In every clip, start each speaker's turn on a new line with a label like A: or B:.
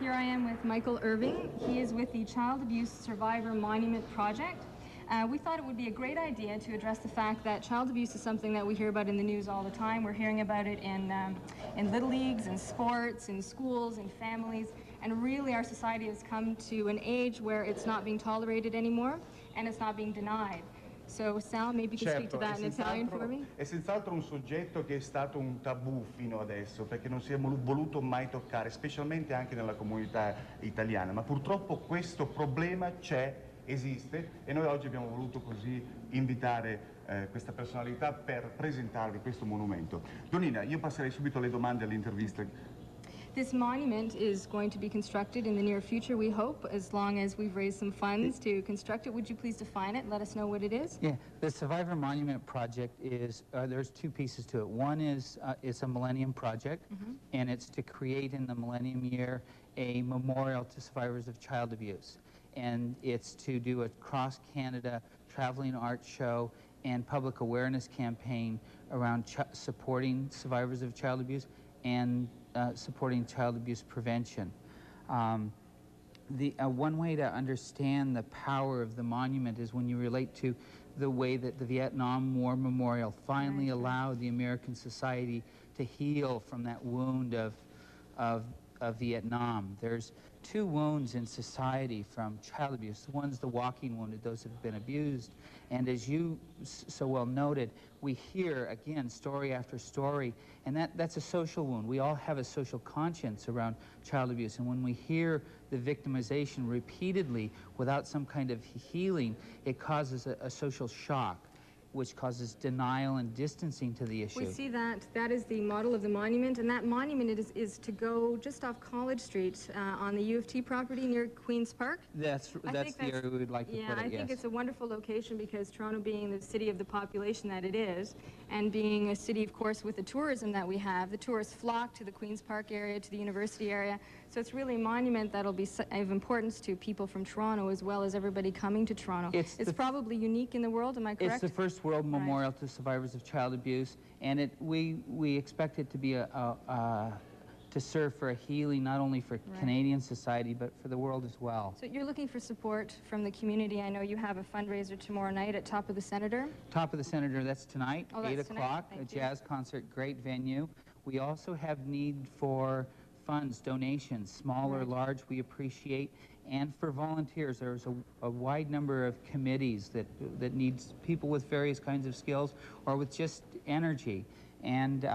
A: Here I am with Michael Irving. He is with the Child Abuse Survivor Monument Project. We thought it would be a great idea to address the fact that child abuse is something that we hear about in the news all the time. We're hearing about it in little leagues, in sports, in schools, in families, and really our society has come to an age where it's not being tolerated anymore and it's not being denied. So Sal, maybe you can speak to that in Italian for me?
B: È senz'altro un soggetto che è stato un tabù fino adesso, perché non si è voluto mai toccare, specialmente anche nella comunità italiana, ma purtroppo questo problema c'è, esiste, e noi oggi abbiamo voluto così invitare questa personalità per presentarvi questo monumento. Donina, io passerei subito alle domande, all'intervista.
A: This monument is going to be constructed in the near future, we hope, as long as we've raised some funds to construct it. Would you please define it? Let us know what it is.
C: Yeah, the Survivor Monument Project is, there's two pieces to it. One is it's a Millennium Project, and it's to create in the Millennium Year a memorial to survivors of child abuse. And it's to do a cross-Canada traveling art show and public awareness campaign around supporting survivors of child abuse and supporting child abuse prevention. One way to understand the power of the monument is when you relate to the way that the Vietnam War Memorial finally allowed the American society to heal from that wound of Vietnam. There's two wounds in society from child abuse. One's the walking wound of those who have been abused. And as you so well noted, we hear, again, story after story, and that's a social wound. We all have a social conscience around child abuse, and when we hear the victimization repeatedly without some kind of healing, it causes a social shock, which causes denial and distancing to the issue.
A: We see that is the model of the monument, and that monument is to go just off College Street on the U of T property near Queen's Park.
C: That's the area we would like to put it,
A: Yeah, I think it's a wonderful location because Toronto being the city of the population that it is, and being a city, of course, with the tourism that we have, the tourists flock to the Queen's Park area, to the university area, so it's really a monument that'll be of importance to people from Toronto as well as everybody coming to Toronto. It's probably unique in the world, am I correct?
C: It's the first World Memorial to survivors of child abuse, and we expect it to be to serve for a healing not only for Canadian society but for the world as well.
A: So you're looking for support from the community. I know you have a fundraiser tomorrow night at Top of the Senator.
C: Top of the Senator, that's tonight, 8 o'clock, a jazz concert, great venue. We also have need for funds, donations, small or large, we appreciate, and for volunteers. There's a wide number of committees that needs people with various kinds of skills or with just energy. And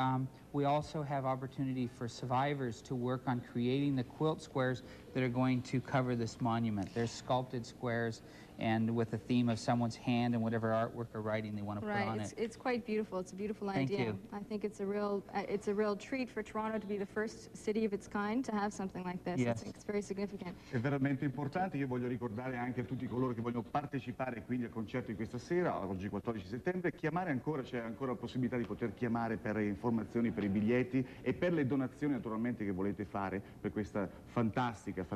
C: we also have opportunity for survivors to work on creating the quilt squares that are going to cover this monument. They're sculpted squares and with a theme of someone's hand and whatever artwork or writing they want to put on it.
A: It's quite beautiful. It's a beautiful idea.
C: Thank you.
A: I think it's a real treat for Toronto to be the first city of its kind to have something like this.
C: Yes.
A: I think it's very significant.
B: È veramente importante. Io voglio ricordare anche a tutti coloro che vogliono partecipare quindi al concerto di questa sera, oggi 14 settembre, chiamare ancora, c'è ancora la possibilità di poter chiamare per informazioni, per i biglietti e per le donazioni naturalmente che volete fare per questa fantastica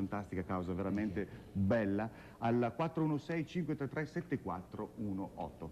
B: causa veramente bella al 416 533 7418.